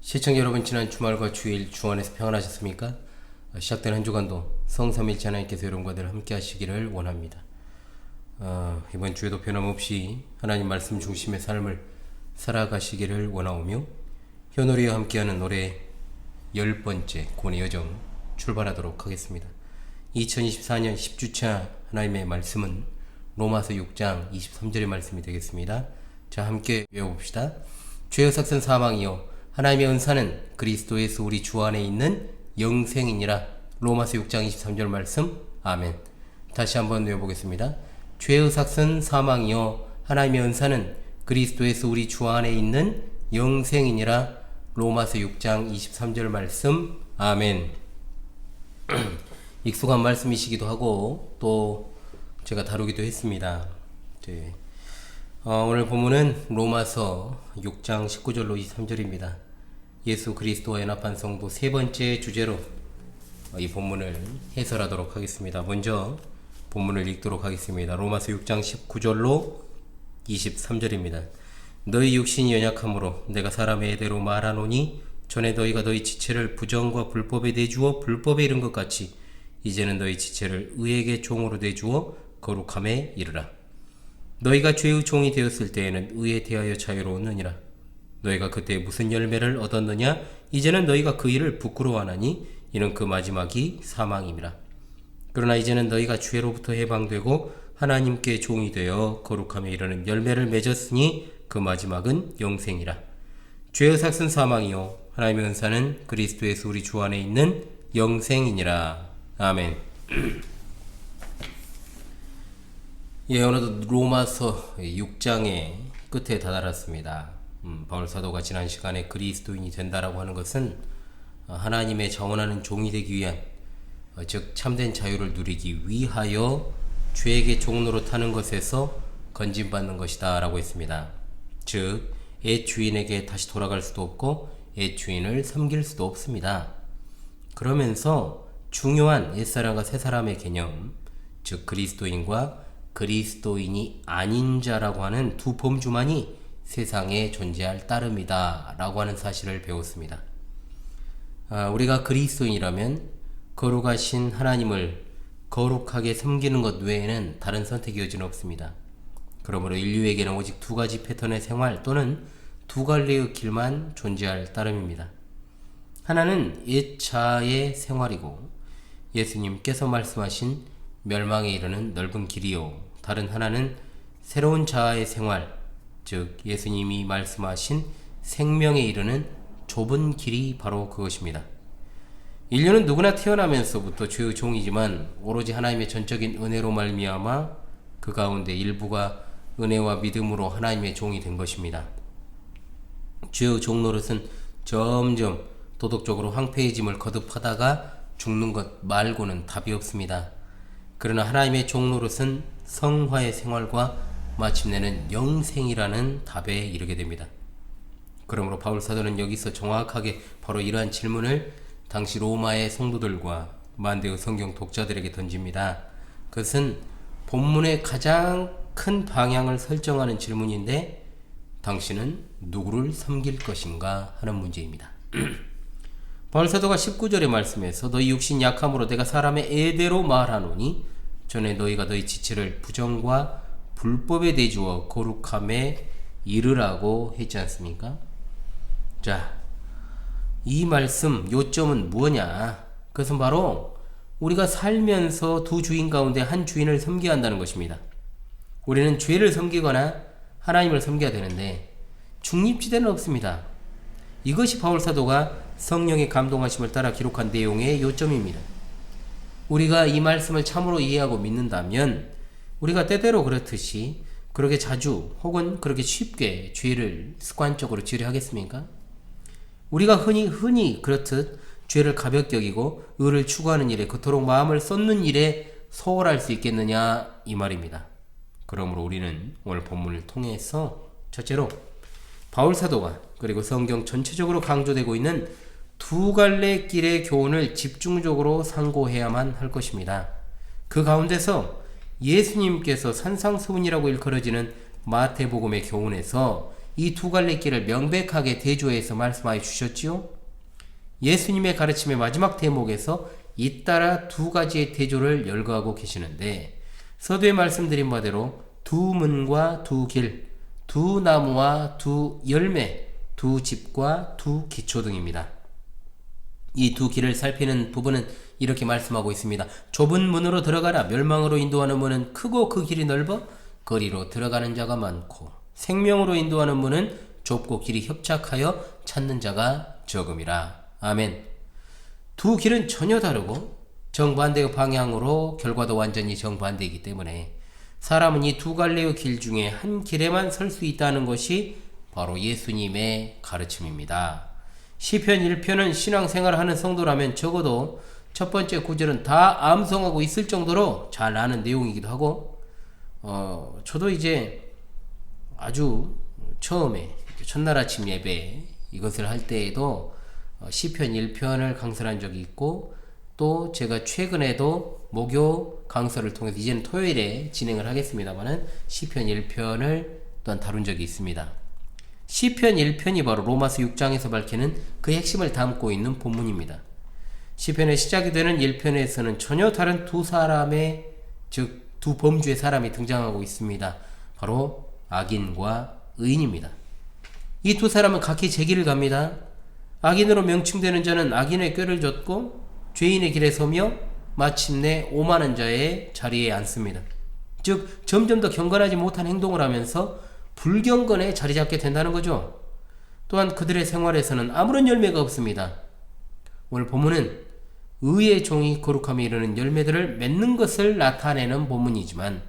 시청자 여러분, 지난 주말과 주일 주 안에서 평안하셨습니까? 시작된 한 주간도 성삼일체 하나님께서 여러분과 늘 함께 하시기를 원합니다. 이번 주에도 변함없이 하나님 말씀 중심의 삶을 살아가시기를 원하오며, 현우리와 함께하는 올해 10번째 구원의 여정 출발하도록 하겠습니다. 2024년 10주차 하나님의 말씀은 로마서 6장 23절의 말씀이 되겠습니다. 자, 함께 외워봅시다. 죄의 삭은 사망이요 하나님의 은사는 그리스도 예수 우리 주 안에 있는 영생이니라. 로마서 6장 23절 말씀. 아멘. 다시 한번 외워보겠습니다. 죄의 삭은 사망이요 하나님의 은사는 그리스도 예수 우리 주 안에 있는 영생이니라. 로마서 6장 23절 말씀. 아멘. 익숙한 말씀이시기도 하고 또 제가 다루기도 했습니다. 오늘 본문은 로마서 6장 19절로 23절입니다. 예수 그리스도와 연합한 성도 세 번째 주제로 이 본문을 해설하도록 하겠습니다. 먼저 본문을 읽도록 하겠습니다. 로마서 6장 19절로 23절입니다. 너희 육신이 연약함으로 내가 사람의 애대로 말하노니 전에 너희가 너희 지체를 부정과 불법에 내주어 불법에 이른 것 같이 이제는 너희 지체를 의에게 종으로 내주어 거룩함에 이르라. 너희가 죄의 종이 되었을 때에는 의에 대하여 자유로웠느니라. 너희가 그때 무슨 열매를 얻었느냐? 이제는 너희가 그 일을 부끄러워하나니 이는 그 마지막이 사망임이라. 그러나 이제는 너희가 죄로부터 해방되고 하나님께 종이 되어 거룩함에 이르는 열매를 맺었으니 그 마지막은 영생이라. 죄의 삭은 사망이요 하나님의 은사는 그리스도 예수 우리 주 안에 있는 영생이니라. 아멘. 오늘도 로마서 6장의 끝에 다다랐습니다. 바울 사도가 지난 시간에 그리스도인이 된다라고 하는 것은 하나님의 자원하는 종이 되기 위한, 즉 참된 자유를 누리기 위하여 죄에게 종노릇하는 것에서 건진받는 것이다 라고 했습니다. 즉 옛 주인에게 다시 돌아갈 수도 없고 옛 주인을 섬길 수도 없습니다. 그러면서 중요한 옛사람과 새사람의 개념, 즉 그리스도인과 그리스도인이 아닌 자라고 하는 두 범주만이 세상에 존재할 따름이다 라고 하는 사실을 배웠습니다. 우리가 그리스도인이라면 거룩하신 하나님을 거룩하게 섬기는 것 외에는 다른 선택의 여지는 없습니다. 그러므로 인류에게는 오직 두 가지 패턴의 생활 또는 두 갈래의 길만 존재할 따름입니다. 하나는 옛 자아의 생활이고 예수님께서 말씀하신 멸망에 이르는 넓은 길이요, 다른 하나는 새로운 자아의 생활, 즉 예수님이 말씀하신 생명에 이르는 좁은 길이 바로 그것입니다. 인류는 누구나 태어나면서부터 죄의 종이지만 오로지 하나님의 전적인 은혜로 말미암아 그 가운데 일부가 은혜와 믿음으로 하나님의 종이 된 것입니다. 죄의 종노릇은 점점 도덕적으로 황폐해짐을 거듭하다가 죽는 것 말고는 답이 없습니다. 그러나 하나님의 종노릇은 성화의 생활과 마침내는 영생이라는 답에 이르게 됩니다. 그러므로 바울 사도는 여기서 정확하게 바로 이러한 질문을 당시 로마의 성도들과 만대의 성경 독자들에게 던집니다. 그것은 본문의 가장 큰 방향을 설정하는 질문인데, 당신은 누구를 섬길 것인가 하는 문제입니다. 바울 사도가 19절의 말씀에서 너희 육신 약함으로 내가 사람의 애대로 말하노니 전에 너희가 너희 지체를 부정과 불법에 내주어 거룩함에 이르라고 했지 않습니까? 자, 이 말씀 요점은 무엇냐? 그것은 바로 우리가 살면서 두 주인 가운데 한 주인을 섬겨야 한다는 것입니다. 우리는 죄를 섬기거나 하나님을 섬겨야 되는데 중립지대는 없습니다. 이것이 바울 사도가 성령의 감동하심을 따라 기록한 내용의 요점입니다. 우리가 이 말씀을 참으로 이해하고 믿는다면 우리가 때때로 그렇듯이 그렇게 자주 혹은 그렇게 쉽게 죄를 습관적으로 지으려 하겠습니까? 우리가 흔히 그렇듯 죄를 가볍게 여기고 의를 추구하는 일에 그토록 마음을 쏟는 일에 소홀할 수 있겠느냐 이 말입니다. 그러므로 우리는 오늘 본문을 통해서 첫째로 바울 사도가 그리고 성경 전체적으로 강조되고 있는 두 갈래 길의 교훈을 집중적으로 상고해야만 할 것입니다. 그 가운데서 예수님께서 산상수훈이라고 일컬어지는 마태복음의 교훈에서 이 두 갈래 길을 명백하게 대조해서 말씀하여 주셨지요. 예수님의 가르침의 마지막 대목에서 잇따라 두 가지의 대조를 열거하고 계시는데, 서두에 말씀드린 바대로 두 문과 두 길, 두 나무와 두 열매, 두 집과 두 기초 등입니다. 이 두 길을 살피는 부분은 이렇게 말씀하고 있습니다. 좁은 문으로 들어가라. 멸망으로 인도하는 문은 크고 그 길이 넓어 거리로 들어가는 자가 많고, 생명으로 인도하는 문은 좁고 길이 협착하여 찾는 자가 적음이라. 아멘. 두 길은 전혀 다르고 정반대의 방향으로 결과도 완전히 정반대이기 때문에 사람은 이 두 갈래의 길 중에 한 길에만 설 수 있다는 것이 바로 예수님의 가르침입니다. 시편 1편은 신앙생활을 하는 성도라면 적어도 첫 번째 구절은 다 암송하고 있을 정도로 잘 아는 내용이기도 하고, 저도 이제 아주 처음에 첫날 아침 예배 이것을 할 때에도 시편 1편을 강설한 적이 있고, 또 제가 최근에도 목요 강설을 통해서 이제는 토요일에 진행을 하겠습니다만은 시편 1편을 또한 다룬 적이 있습니다. 시편 1편이 바로 로마서 6장에서 밝히는 그 핵심을 담고 있는 본문입니다. 시편의 시작이 되는 1편에서는 전혀 다른 두 사람의, 즉 두 범주의 사람이 등장하고 있습니다. 바로 악인과 의인입니다. 이 두 사람은 각기 제 길을 갑니다. 악인으로 명칭되는 자는 악인의 꾀를 줬고 죄인의 길에 서며 마침내 오만한 자의 자리에 앉습니다. 즉 점점 더 경건하지 못한 행동을 하면서 불경건에 자리 잡게 된다는 거죠. 또한 그들의 생활에서는 아무런 열매가 없습니다. 오늘 본문은 의의 종이 거룩함에 이르는 열매들을 맺는 것을 나타내는 본문이지만,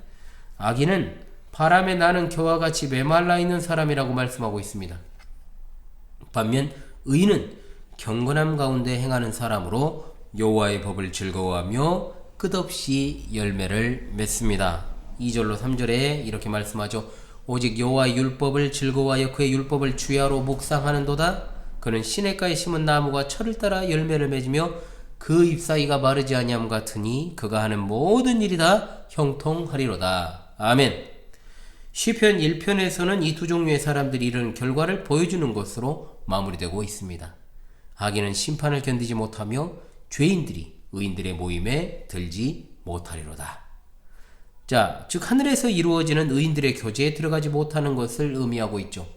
악인은 바람에 나는 겨와 같이 메말라 있는 사람이라고 말씀하고 있습니다. 반면 의인은 경건함 가운데 행하는 사람으로 여호와의 법을 즐거워하며 끝없이 열매를 맺습니다. 2절로 3절에 이렇게 말씀하죠. 오직 여호와의 율법을 즐거워하여 그의 율법을 주야로 묵상하는도다. 그는 시냇가에 심은 나무가 철을 따라 열매를 맺으며 그 잎사귀가 마르지 아니함 같으니 그가 하는 모든 일이 다 형통하리로다. 아멘. 시편 1편에서는 이 두 종류의 사람들이 이런 결과를 보여주는 것으로 마무리되고 있습니다. 악인은 심판을 견디지 못하며 죄인들이 의인들의 모임에 들지 못하리로다. 자, 즉 하늘에서 이루어지는 의인들의 교제에 들어가지 못하는 것을 의미하고 있죠.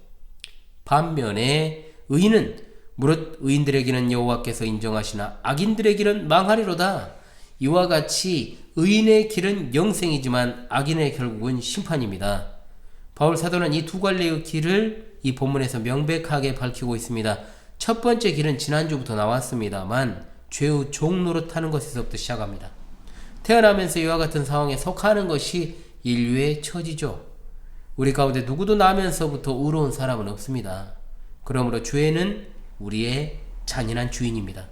반면에 의인은 무릇 의인들에게는 여호와께서 인정하시나 악인들의 길은 망하리로다. 이와 같이 의인의 길은 영생이지만 악인의 결국은 심판입니다. 바울 사도는 이 두 갈래의 길을 이 본문에서 명백하게 밝히고 있습니다. 첫 번째 길은 지난주부터 나왔습니다만 죄의 종 노릇하는 것에서부터 시작합니다. 태어나면서 이와 같은 상황에 속하는 것이 인류의 처지죠. 우리 가운데 누구도 나면서부터 의로운 사람은 없습니다. 그러므로 죄는 우리의 잔인한 주인입니다.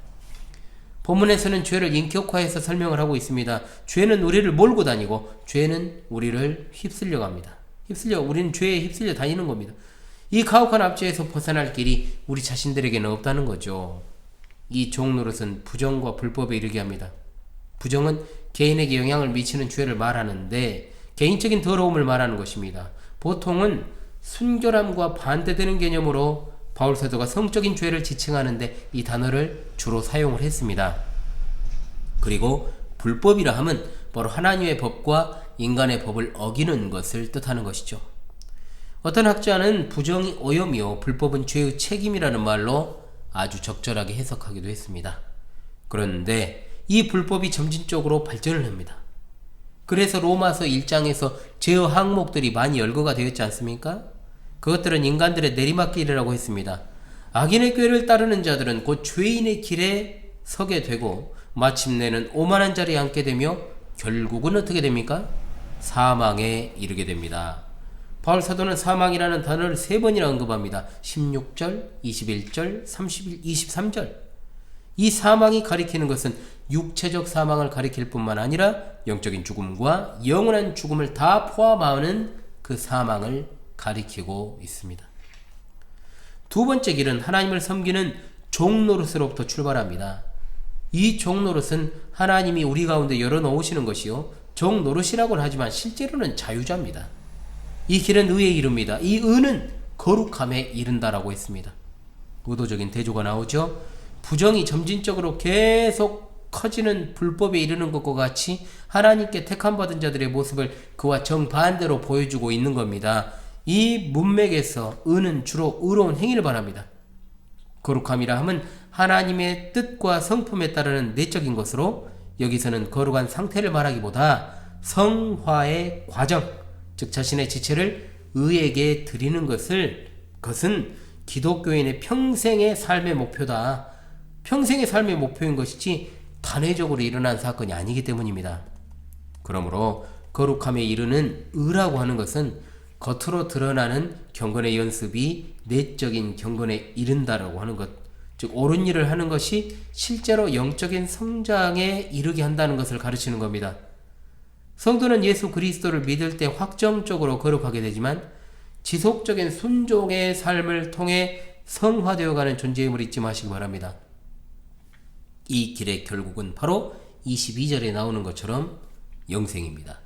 본문에서는 죄를 인격화해서 설명을 하고 있습니다. 죄는 우리를 몰고 다니고 죄는 우리를 휩쓸려 갑니다. 우리는 죄에 휩쓸려 다니는 겁니다. 이 가혹한 압제에서 벗어날 길이 우리 자신들에게는 없다는 거죠. 이 종노릇은 부정과 불법에 이르게 합니다. 부정은 개인에게 영향을 미치는 죄를 말하는데 개인적인 더러움을 말하는 것입니다. 보통은 순결함과 반대되는 개념으로 바울 사도가 성적인 죄를 지칭하는데 이 단어를 주로 사용을 했습니다. 그리고 불법이라 함은 바로 하나님의 법과 인간의 법을 어기는 것을 뜻하는 것이죠. 어떤 학자는 부정이 오염이요 불법은 죄의 책임이라는 말로 아주 적절하게 해석하기도 했습니다. 그런데 이 불법이 점진적으로 발전을 합니다. 그래서 로마서 1장에서 죄의 항목들이 많이 열거가 되었지 않습니까? 그것들은 인간들의 내리막길이라고 했습니다. 악인의 꾀를 따르는 자들은 곧 죄인의 길에 서게 되고 마침내는 오만한 자리에 앉게 되며 결국은 어떻게 됩니까? 사망에 이르게 됩니다. 바울 사도는 사망이라는 단어를 3번이나 언급합니다. 16절, 21절, 31, 23절. 이 사망이 가리키는 것은 육체적 사망을 가리킬 뿐만 아니라 영적인 죽음과 영원한 죽음을 다 포함하는 그 사망을 가리키고 있습니다. 두 번째 길은 하나님을 섬기는 종노릇으로부터 출발합니다. 이 종노릇은 하나님이 우리 가운데 열어놓으시는 것이요 종노릇이라고는 하지만 실제로는 자유자입니다. 이 길은 의에 이릅니다. 이 의는 거룩함에 이른다라고 했습니다. 의도적인 대조가 나오죠. 부정이 점진적으로 계속 커지는 불법에 이르는 것과 같이 하나님께 택함받은 자들의 모습을 그와 정반대로 보여주고 있는 겁니다. 이 문맥에서 의는 주로 의로운 행위를 말합니다. 거룩함이라 함은 하나님의 뜻과 성품에 따르는 내적인 것으로 여기서는 거룩한 상태를 말하기보다 성화의 과정, 즉 자신의 지체를 의에게 드리는 것은 기독교인의 평생의 삶의 목표다. 평생의 삶의 목표인 것이지 단회적으로 일어난 사건이 아니기 때문입니다. 그러므로 거룩함에 이르는 의라고 하는 것은 겉으로 드러나는 경건의 연습이 내적인 경건에 이른다라고 하는 것, 즉 옳은 일을 하는 것이 실제로 영적인 성장에 이르게 한다는 것을 가르치는 겁니다. 성도는 예수 그리스도를 믿을 때 확정적으로 거룩하게 되지만 지속적인 순종의 삶을 통해 성화되어가는 존재임을 잊지 마시기 바랍니다. 이 길의 결국은 바로 22절에 나오는 것처럼 영생입니다.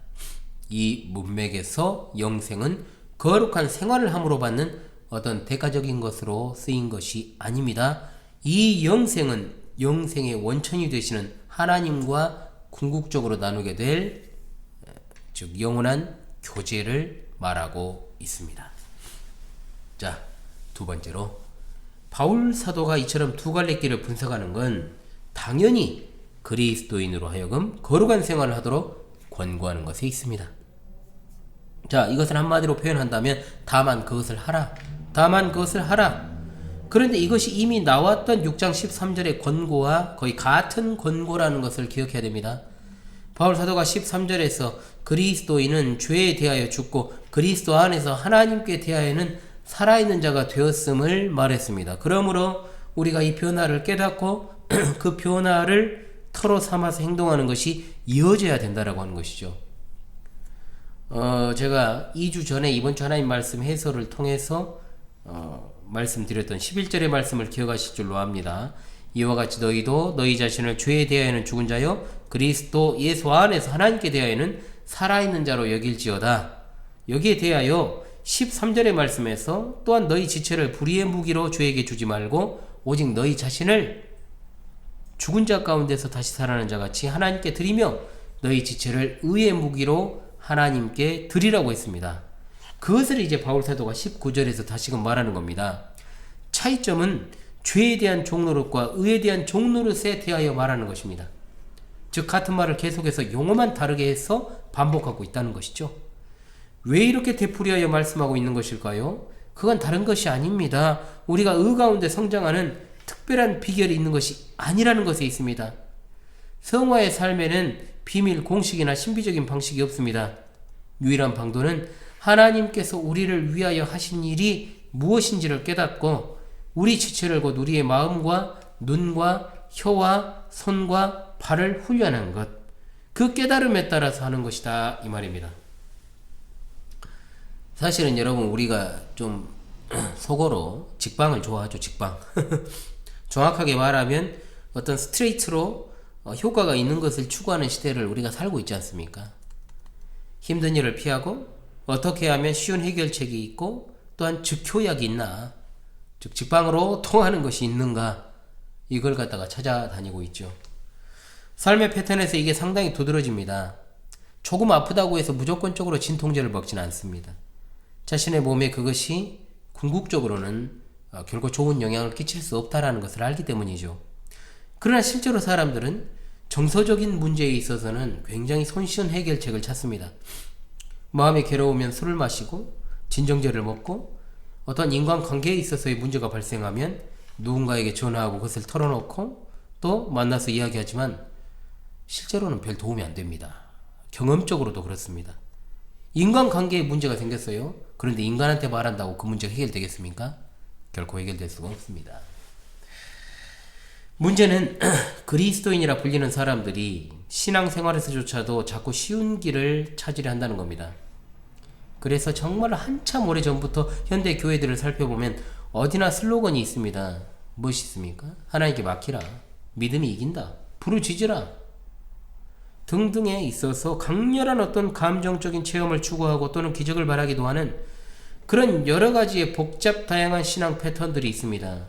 이 문맥에서 영생은 거룩한 생활을 함으로 받는 어떤 대가적인 것으로 쓰인 것이 아닙니다. 이 영생은 영생의 원천이 되시는 하나님과 궁극적으로 나누게 될 즉 영원한 교제를 말하고 있습니다. 자, 두 번째로 바울 사도가 이처럼 두 갈래 길을 분석하는 건 당연히 그리스도인으로 하여금 거룩한 생활을 하도록 권고하는 것에 있습니다. 자, 이것을 한마디로 표현한다면 다만 그것을 하라. 다만 그것을 하라. 그런데 이것이 이미 나왔던 6장 13절의 권고와 거의 같은 권고라는 것을 기억해야 됩니다. 바울 사도가 13절에서 그리스도인은 죄에 대하여 죽고 그리스도 안에서 하나님께 대하여는 살아있는 자가 되었음을 말했습니다. 그러므로 우리가 이 변화를 깨닫고 그 변화를 터로 삼아서 행동하는 것이 이어져야 된다라고 하는 것이죠. 제가 2주 전에 이번 주 하나님 말씀 해설을 통해서 말씀드렸던 11절의 말씀을 기억하실 줄로 압니다. 이와 같이 너희도 너희 자신을 죄에 대하여는 죽은 자요 그리스도 예수 안에서 하나님께 대하여는 살아있는 자로 여길지어다. 여기에 대하여 13절의 말씀에서 또한 너희 지체를 불의의 무기로 죄에게 주지 말고 오직 너희 자신을 죽은 자 가운데서 다시 살아나는 자같이 하나님께 드리며 너희 지체를 의의 무기로 하나님께 드리라고 했습니다. 그것을 이제 바울 사도가 19절에서 다시금 말하는 겁니다. 차이점은 죄에 대한 종노릇과 의에 대한 종노릇에 대하여 말하는 것입니다. 즉 같은 말을 계속해서 용어만 다르게 해서 반복하고 있다는 것이죠. 왜 이렇게 되풀이하여 말씀하고 있는 것일까요? 그건 다른 것이 아닙니다. 우리가 의 가운데 성장하는 특별한 비결이 있는 것이 아니라는 것에 있습니다. 성화의 삶에는 비밀, 공식이나 신비적인 방식이 없습니다. 유일한 방도는 하나님께서 우리를 위하여 하신 일이 무엇인지를 깨닫고 우리 지체를 곧 우리의 마음과 눈과 혀와 손과 발을 훈련한 것, 그 깨달음에 따라서 하는 것이다 이 말입니다. 사실은 여러분 우리가 좀 속어로 직방을 좋아하죠. 직방. 정확하게 말하면 어떤 스트레이트로 효과가 있는 것을 추구하는 시대를 우리가 살고 있지 않습니까? 힘든 일을 피하고 어떻게 하면 쉬운 해결책이 있고 또한 즉효약이 있나, 즉 직방으로 통하는 것이 있는가, 이걸 갖다가 찾아다니고 있죠. 삶의 패턴에서 이게 상당히 두드러집니다. 조금 아프다고 해서 무조건적으로 진통제를 먹지는 않습니다. 자신의 몸에 그것이 궁극적으로는 결코 좋은 영향을 끼칠 수 없다라는 것을 알기 때문이죠. 그러나 실제로 사람들은 정서적인 문제에 있어서는 굉장히 손쉬운 해결책을 찾습니다. 마음이 괴로우면 술을 마시고 진정제를 먹고 어떤 인간관계에 있어서의 문제가 발생하면 누군가에게 전화하고 그것을 털어놓고 또 만나서 이야기하지만 실제로는 별 도움이 안 됩니다. 경험적으로도 그렇습니다. 인간관계에 문제가 생겼어요. 그런데 인간한테 말한다고 그 문제가 해결되겠습니까? 결코 해결될 수가 없습니다. 문제는 그리스도인이라 불리는 사람들이 신앙생활에서조차도 자꾸 쉬운 길을 찾으려 한다는 겁니다. 그래서 정말 한참 오래전부터 현대 교회들을 살펴보면 어디나 슬로건이 있습니다. 무엇이 있습니까? 하나님께 맡기라, 믿음이 이긴다, 부르짖으라 등등에 있어서 강렬한 어떤 감정적인 체험을 추구하고 또는 기적을 바라기도 하는 그런 여러 가지의 복잡 다양한 신앙 패턴들이 있습니다.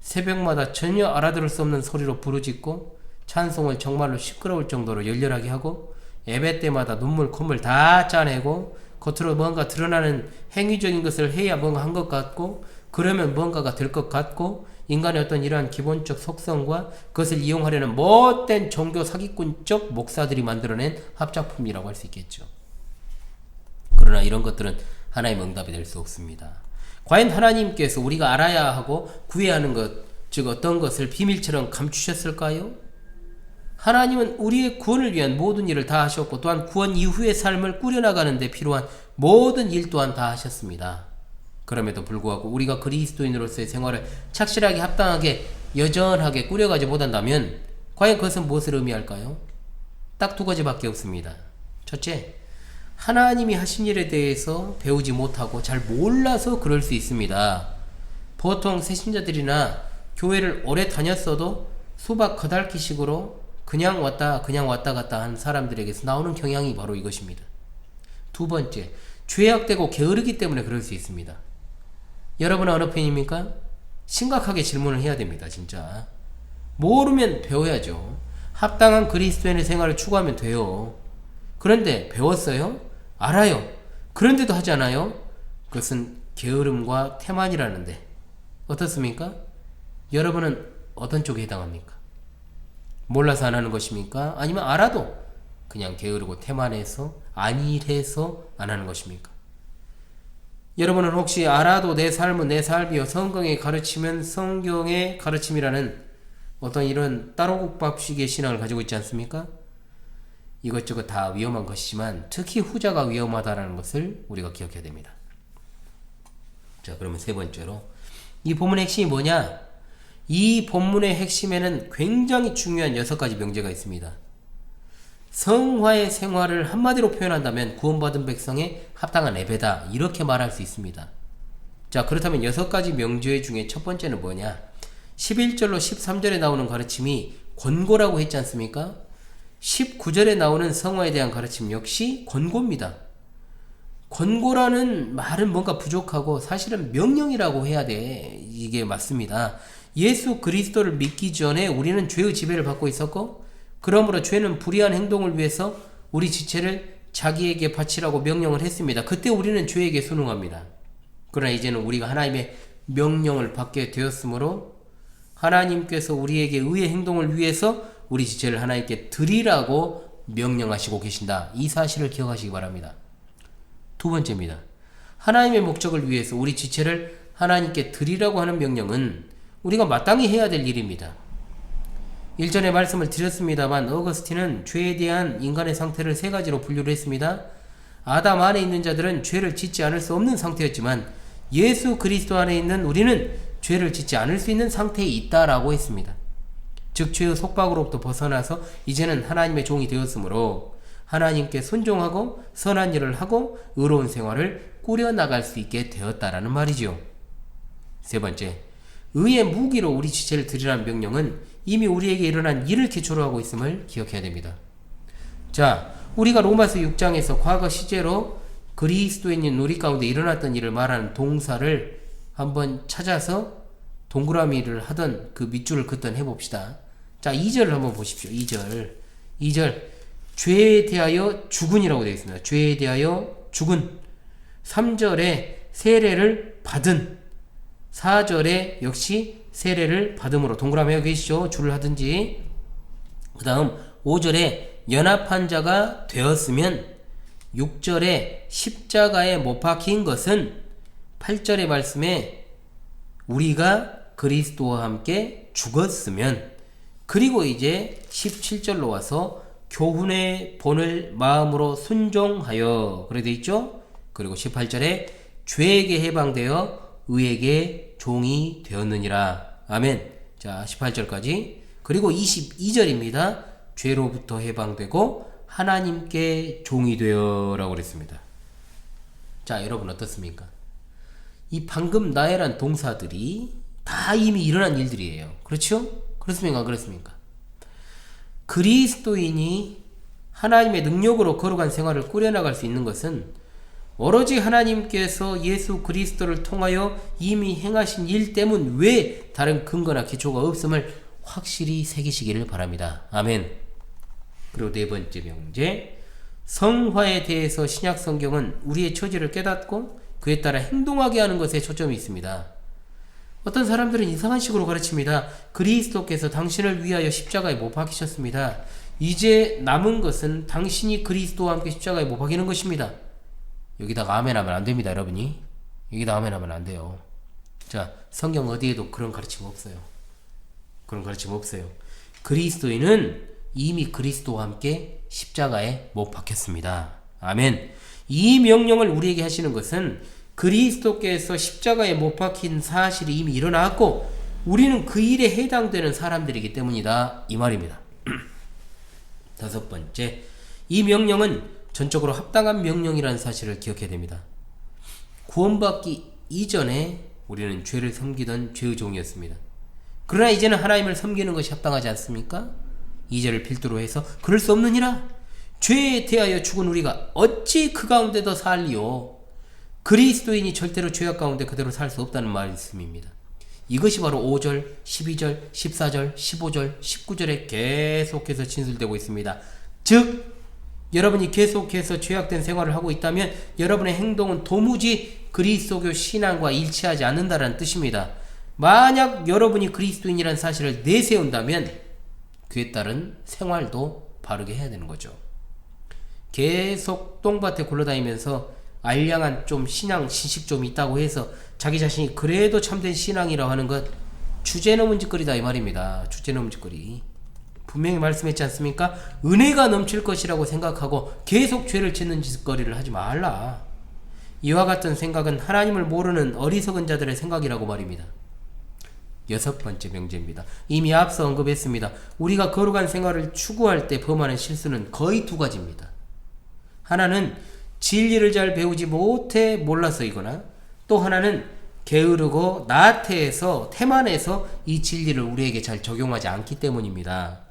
새벽마다 전혀 알아들을 수 없는 소리로 부르짖고 찬송을 정말로 시끄러울 정도로 열렬하게 하고 예배 때마다 눈물 콧물 다 짜내고 겉으로 뭔가 드러나는 행위적인 것을 해야 뭔가 한 것 같고 그러면 뭔가가 될 것 같고 인간의 어떤 이러한 기본적 속성과 그것을 이용하려는 못된 종교 사기꾼적 목사들이 만들어낸 합작품이라고 할 수 있겠죠. 그러나 이런 것들은 하나님의 응답이 될 수 없습니다. 과연 하나님께서 우리가 알아야 하고 구해야 하는 것, 즉 어떤 것을 비밀처럼 감추셨을까요? 하나님은 우리의 구원을 위한 모든 일을 다 하셨고 또한 구원 이후의 삶을 꾸려나가는 데 필요한 모든 일 또한 다 하셨습니다. 그럼에도 불구하고 우리가 그리스도인으로서의 생활을 착실하게 합당하게 여전하게 꾸려가지 못한다면 과연 그것은 무엇을 의미할까요? 딱 두 가지밖에 없습니다. 첫째, 하나님이 하신 일에 대해서 배우지 못하고 잘 몰라서 그럴 수 있습니다. 보통 새신자들이나 교회를 오래 다녔어도 수박 커달기식으로 그냥 왔다 갔다 한 사람들에게서 나오는 경향이 바로 이것입니다. 두 번째, 죄악되고 게으르기 때문에 그럴 수 있습니다. 여러분은 어느 편입니까? 심각하게 질문을 해야 됩니다. 진짜 모르면 배워야죠. 합당한 그리스도인의 생활을 추구하면 돼요. 그런데 배웠어요? 알아요. 그런데도 하지 않아요? 그것은 게으름과 태만이라는데 어떻습니까? 여러분은 어떤 쪽에 해당합니까? 몰라서 안 하는 것입니까? 아니면 알아도 그냥 게으르고 태만해서 안일해서 안 하는 것입니까? 여러분은 혹시 알아도 내 삶은 내 삶이요 성경의 가르치면 성경의 가르침이라는 어떤 이런 따로국밥식의 신앙을 가지고 있지 않습니까? 이것저것 다 위험한 것이지만 특히 후자가 위험하다는 것을 우리가 기억해야 됩니다. 자, 그러면 세 번째로 이 본문의 핵심이 뭐냐? 이 본문의 핵심에는 굉장히 중요한 6가지 명제가 있습니다. 성화의 생활을 한마디로 표현한다면 구원받은 백성의 합당한 예배다 이렇게 말할 수 있습니다. 자, 그렇다면 6가지 명제 중에 첫 번째는 뭐냐? 11절로 13절에 나오는 가르침이 권고라고 했지 않습니까? 19절에 나오는 성화에 대한 가르침 역시 권고입니다. 권고라는 말은 뭔가 부족하고 사실은 명령이라고 해야 돼. 이게 맞습니다. 예수 그리스도를 믿기 전에 우리는 죄의 지배를 받고 있었고 그러므로 죄는 불의한 행동을 위해서 우리 지체를 자기에게 바치라고 명령을 했습니다. 그때 우리는 죄에게 순응합니다. 그러나 이제는 우리가 하나님의 명령을 받게 되었으므로 하나님께서 우리에게 의의 행동을 위해서 우리 지체를 하나님께 드리라고 명령하시고 계신다. 이 사실을 기억하시기 바랍니다. 두 번째입니다. 하나님의 목적을 위해서 우리 지체를 하나님께 드리라고 하는 명령은 우리가 마땅히 해야 될 일입니다. 일전에 말씀을 드렸습니다만 어거스틴은 죄에 대한 인간의 상태를 3가지로 분류를 했습니다. 아담 안에 있는 자들은 죄를 짓지 않을 수 없는 상태였지만 예수 그리스도 안에 있는 우리는 죄를 짓지 않을 수 있는 상태에 있다라고 했습니다. 즉 죄의 속박으로부터 벗어나서 이제는 하나님의 종이 되었으므로 하나님께 순종하고 선한 일을 하고 의로운 생활을 꾸려나갈 수 있게 되었다라는 말이죠. 세 번째, 의의 무기로 우리 지체를 드리라는 명령은 이미 우리에게 일어난 일을 기초로 하고 있음을 기억해야 됩니다. 자, 우리가 로마서 6장에서 과거 시제로 그리스도인인 우리 가운데 일어났던 일을 말하는 동사를 한번 찾아서 동그라미를 하던 그 밑줄을 긋던 해봅시다. 자, 2절을 한번 보십시오. 2절 죄에 대하여 죽은이라고 되어 있습니다. 죄에 대하여 죽은. 3절에 세례를 받은. 4절에 역시 세례를 받음으로 동그라미 하고 계시죠. 줄을 하든지. 그 다음 5절에 연합한 자가 되었으면 6절에 십자가에 못 박힌 것은 8절의 말씀에 우리가 그리스도와 함께 죽었으면 그리고 이제 17절로 와서 교훈의 본을 마음으로 순종하여 그래 돼 있죠. 그리고 18절에 죄에게 해방되어 의에게 종이 되었느니라. 아멘. 자, 18절까지. 그리고 22절입니다. 죄로부터 해방되고 하나님께 종이 되어 라고 그랬습니다. 자, 여러분 어떻습니까? 이 방금 나열한 동사들이 다 이미 일어난 일들이에요. 그렇죠? 그렇습니까? 그렇습니까? 그리스도인이 하나님의 능력으로 거룩한 생활을 꾸려나갈 수 있는 것은 오로지 하나님께서 예수 그리스도를 통하여 이미 행하신 일 때문 외에 다른 근거나 기초가 없음을 확실히 새기시기를 바랍니다. 아멘. 그리고 네 번째 명제, 성화에 대해서 신약 성경은 우리의 처지를 깨닫고 그에 따라 행동하게 하는 것에 초점이 있습니다. 어떤 사람들은 이상한 식으로 가르칩니다. 그리스도께서 당신을 위하여 십자가에 못 박히셨습니다. 이제 남은 것은 당신이 그리스도와 함께 십자가에 못 박이는 것입니다. 여기다가 아멘 하면 안 됩니다, 여러분이. 여기다 아멘 하면 안 돼요. 자, 성경 어디에도 그런 가르침 없어요. 그런 가르침 없어요. 그리스도인은 이미 그리스도와 함께 십자가에 못 박혔습니다. 아멘. 이 명령을 우리에게 하시는 것은 그리스도께서 십자가에 못 박힌 사실이 이미 일어났고 우리는 그 일에 해당되는 사람들이기 때문이다, 이 말입니다. 다섯 번째, 이 명령은 전적으로 합당한 명령이라는 사실을 기억해야 됩니다. 구원받기 이전에 우리는 죄를 섬기던 죄의 종이었습니다. 그러나 이제는 하나님을 섬기는 것이 합당하지 않습니까? 2절을 필두로 해서 그럴 수 없느니라. 죄에 대하여 죽은 우리가 어찌 그 가운데 더 살리요. 그리스도인이 절대로 죄악 가운데 그대로 살 수 없다는 말씀입니다. 이것이 바로 5절, 12절, 14절, 15절, 19절에 계속해서 진술되고 있습니다. 즉 여러분이 계속해서 죄악된 생활을 하고 있다면 여러분의 행동은 도무지 그리스도교 신앙과 일치하지 않는다는 뜻입니다. 만약 여러분이 그리스도인이라는 사실을 내세운다면 그에 따른 생활도 바르게 해야 되는 거죠. 계속 똥밭에 굴러다니면서 알량한 좀 신앙 지식 좀 있다고 해서 자기 자신이 그래도 참된 신앙이라고 하는 것 주제넘은 짓거리다, 이 말입니다. 주제넘은 짓거리. 분명히 말씀했지 않습니까? 은혜가 넘칠 것이라고 생각하고 계속 죄를 짓는 짓거리를 하지 말라. 이와 같은 생각은 하나님을 모르는 어리석은 자들의 생각이라고 말입니다. 여섯 번째 명제입니다. 이미 앞서 언급했습니다. 우리가 거룩한 생활을 추구할 때 범하는 실수는 거의 두 가지입니다. 하나는 진리를 잘 배우지 못해 몰라서이거나 또 하나는 게으르고 나태해서 태만해서 이 진리를 우리에게 잘 적용하지 않기 때문입니다.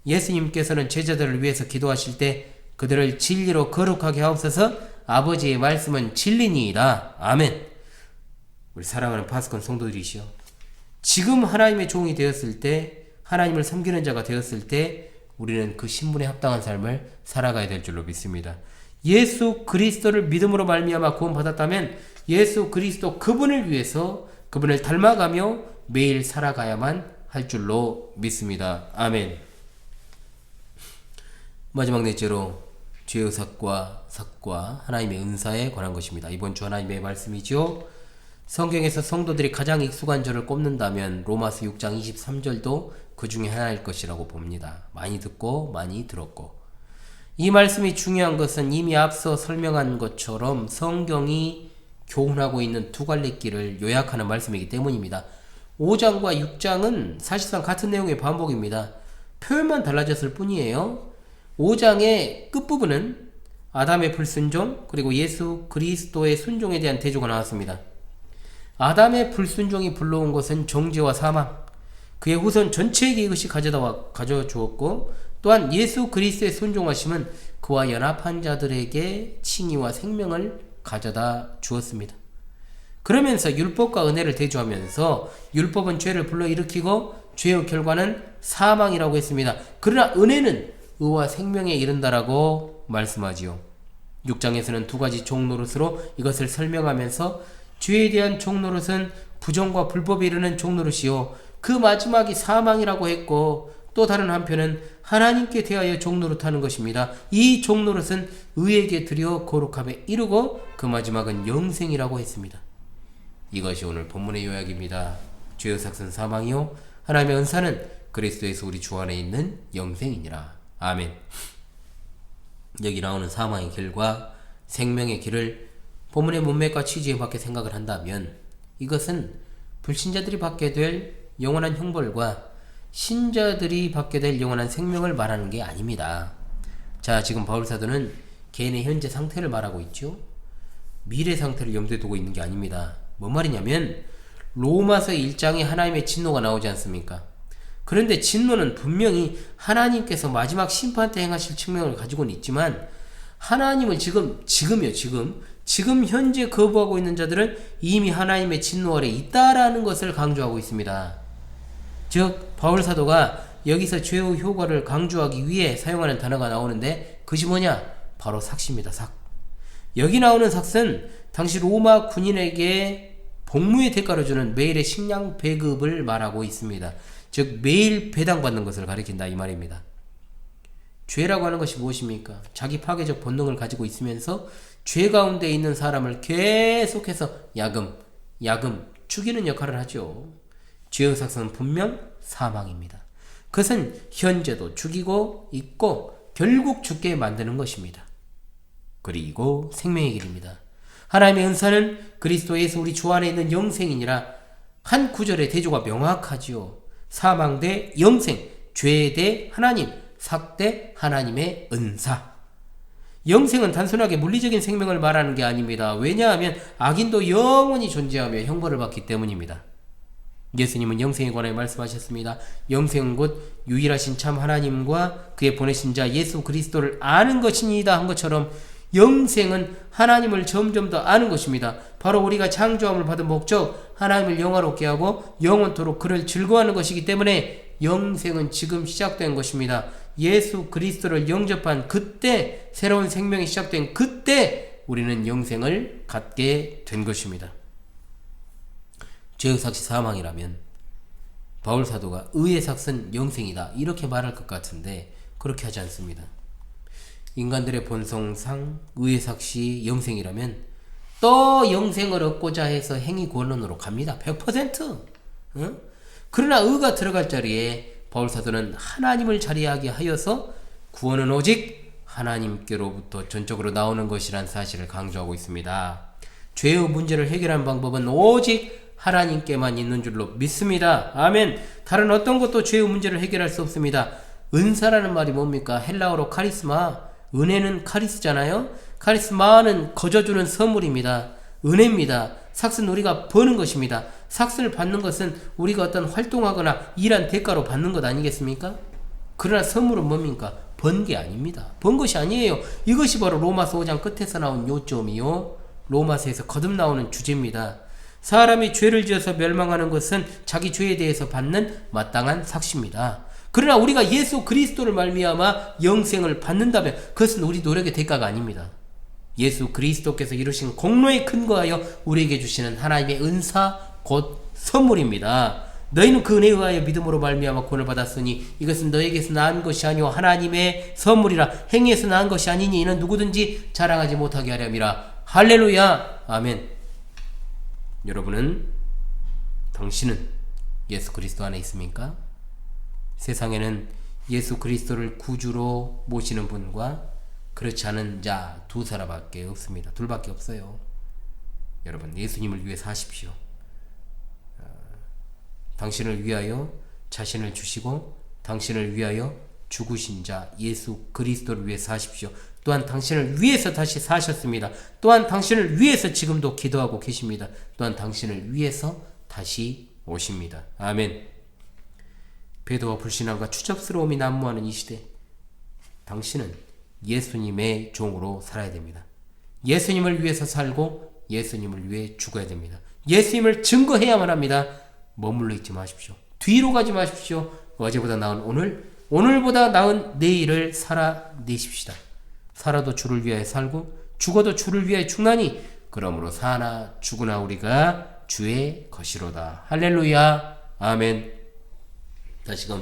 예수님께서는 제자들을 위해서 기도하실 때 그들을 진리로 거룩하게 하옵소서. 아버지의 말씀은 진리니이다. 아멘. 우리 사랑하는 파수꾼 성도들이시여, 지금 하나님의 종이 되었을 때, 하나님을 섬기는 자가 되었을 때 우리는 그 신분에 합당한 삶을 살아가야 될 줄로 믿습니다. 예수 그리스도를 믿음으로 말미암아 구원받았다면 예수 그리스도 그분을 위해서 그분을 닮아가며 매일 살아가야만 할 줄로 믿습니다. 아멘. 마지막 넷째로 죄의 삭과 하나님의 은사에 관한 것입니다. 이번 주 하나님의 말씀이죠. 성경에서 성도들이 가장 익숙한 절을 꼽는다면 로마서 6장 23절도 그 중에 하나일 것이라고 봅니다. 많이 듣고 많이 들었고, 이 말씀이 중요한 것은 이미 앞서 설명한 것처럼 성경이 교훈하고 있는 두 갈래 길을 요약하는 말씀이기 때문입니다. 5장과 6장은 사실상 같은 내용의 반복입니다. 표현만 달라졌을 뿐이에요. 5장의 끝부분은 아담의 불순종 그리고 예수 그리스도의 순종에 대한 대조가 나왔습니다. 아담의 불순종이 불러온 것은 정죄와 사망, 그의 후손 전체에게 이것이 가져주었고, 또한 예수 그리스도의 순종하심은 그와 연합한 자들에게 칭의와 생명을 가져다 주었습니다. 그러면서 율법과 은혜를 대조하면서 율법은 죄를 불러일으키고 죄의 결과는 사망이라고 했습니다. 그러나 은혜는 의와 생명에 이른다라고 말씀하지요. 6장에서는 두 가지 종노릇으로 이것을 설명하면서 죄에 대한 종노릇은 부정과 불법에 이르는 종노릇이요, 그 마지막이 사망이라고 했고, 또 다른 한편은 하나님께 대하여 종노릇하는 것입니다. 이 종노릇은 의에게 드려 거룩함에 이르고 그 마지막은 영생이라고 했습니다. 이것이 오늘 본문의 요약입니다. 죄의 삭은 사망이요 하나님의 은사는 그리스도에서 우리 주 안에 있는 영생이니라. 아멘. 여기 나오는 사망의 길과 생명의 길을 본문의 문맥과 취지에 맞게 생각을 한다면 이것은 불신자들이 받게 될 영원한 형벌과 신자들이 받게 될 영원한 생명을 말하는 게 아닙니다. 자, 지금 바울사도는 개인의 현재 상태를 말하고 있죠. 미래 상태를 염두에 두고 있는 게 아닙니다. 뭔 말이냐면 로마서 1장에 하나님의 진노가 나오지 않습니까? 그런데 진노는 분명히 하나님께서 마지막 심판 때 행하실 측면을 가지고는 있지만 하나님을 지금 현재 거부하고 있는 자들은 이미 하나님의 진노 아래 있다라는 것을 강조하고 있습니다. 즉 바울 사도가 여기서 죄의 효과를 강조하기 위해 사용하는 단어가 나오는데 그것이 뭐냐? 바로 삭시입니다. 삭. 여기 나오는 삭은 당시 로마 군인에게 복무의 대가로 주는 매일의 식량 배급을 말하고 있습니다. 즉 매일 배당받는 것을 가리킨다 이 말입니다. 죄라고 하는 것이 무엇입니까? 자기 파괴적 본능을 가지고 있으면서 죄 가운데 있는 사람을 계속해서 야금 죽이는 역할을 하죠. 죄의 삭은 분명 사망입니다. 그것은 현재도 죽이고 있고 결국 죽게 만드는 것입니다. 그리고 생명의 길입니다. 하나님의 은사는 그리스도 예수 우리 주 안에 있는 영생이니라. 한 구절의 대조가 명확하지요. 사망 대 영생, 죄 대 하나님, 삭 대 하나님의 은사. 영생은 단순하게 물리적인 생명을 말하는 게 아닙니다. 왜냐하면 악인도 영원히 존재하며 형벌을 받기 때문입니다. 예수님은 영생에 관해 말씀하셨습니다. 영생은 곧 유일하신 참 하나님과 그의 보내신 자 예수 그리스도를 아는 것이니이다 한 것처럼 영생은 하나님을 점점 더 아는 것입니다. 바로 우리가 창조함을 받은 목적, 하나님을 영화롭게 하고 영원토록 그를 즐거워하는 것이기 때문에 영생은 지금 시작된 것입니다. 예수 그리스도를 영접한 그때, 새로운 생명이 시작된 그때 우리는 영생을 갖게 된 것입니다. 죄의 삭이 사망이라면 바울 사도가 의의 삭은 영생이다 이렇게 말할 것 같은데 그렇게 하지 않습니다. 인간들의 본성상 의의 삭이 영생이라면 또 영생을 얻고자 해서 행위 권원으로 갑니다. 100%. 응? 그러나 의가 들어갈 자리에 바울 사도는 하나님을 자리하게 하여서 구원은 오직 하나님께로부터 전적으로 나오는 것이란 사실을 강조하고 있습니다. 죄의 문제를 해결하는 방법은 오직 하나님께만 있는 줄로 믿습니다. 아멘. 다른 어떤 것도 죄의 문제를 해결할 수 없습니다. 은사라는 말이 뭡니까? 헬라어로 카리스마. 은혜는 카리스잖아요. 카리스마는 거저주는 선물입니다. 은혜입니다. 삭은 우리가 버는 것입니다. 삭을 받는 것은 우리가 어떤 활동하거나 일한 대가로 받는 것 아니겠습니까? 그러나 선물은 뭡니까? 번 게 아닙니다. 번 것이 아니에요. 이것이 바로 로마서 5장 끝에서 나온 요점이요, 로마서에서 거듭 나오는 주제입니다. 사람이 죄를 지어서 멸망하는 것은 자기 죄에 대해서 받는 마땅한 삭시입니다. 그러나 우리가 예수 그리스도를 말미암아 영생을 받는다면 그것은 우리 노력의 대가가 아닙니다. 예수 그리스도께서 이루신 공로에 근거하여 우리에게 주시는 하나님의 은사 곧 선물입니다. 너희는 그 은혜에 의하여 믿음으로 말미암아 구원을 받았으니 이것은 너에게서 나은 것이 아니오 하나님의 선물이라. 행위에서 나은 것이 아니니 이는 누구든지 자랑하지 못하게 하렴이라. 할렐루야. 아멘. 당신은 예수 그리스도 안에 있습니까? 세상에는 예수 그리스도를 구주로 모시는 분과 그렇지 않은 자 두 사람밖에 없습니다. 둘밖에 없어요. 여러분, 예수님을 위해 사십시오. 당신을 위하여 자신을 주시고 당신을 위하여 죽으신 자 예수 그리스도를 위해 사십시오. 또한 당신을 위해서 다시 사셨습니다. 또한 당신을 위해서 지금도 기도하고 계십니다. 또한 당신을 위해서 다시 오십니다. 아멘. 배도와 불신함과 추접스러움이 난무하는 이 시대, 당신은 예수님의 종으로 살아야 됩니다. 예수님을 위해서 살고 예수님을 위해 죽어야 됩니다. 예수님을 증거해야만 합니다. 머물러 있지 마십시오. 뒤로 가지 마십시오. 어제보다 나은 오늘, 오늘보다 나은 내일을 살아내십시다. 살아도 주를 위하여 살고 죽어도 주를 위하여 죽나니 그러므로 사나 죽으나 우리가 주의 것이로다. 할렐루야. 아멘. 다시금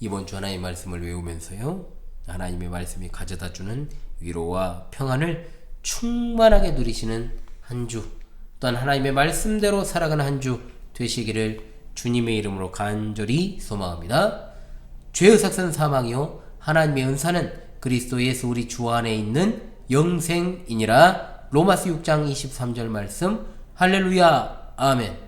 이번 주 하나님의 말씀을 외우면서요, 하나님의 말씀이 가져다주는 위로와 평안을 충만하게 누리시는 한 주, 또한 하나님의 말씀대로 살아가는 한 주 되시기를 주님의 이름으로 간절히 소망합니다. 죄의 삭은 사망이요 하나님의 은사는 그리스도 예수 우리 주 안에 있는 영생이니라. 로마서 6장 23절 말씀. 할렐루야. 아멘.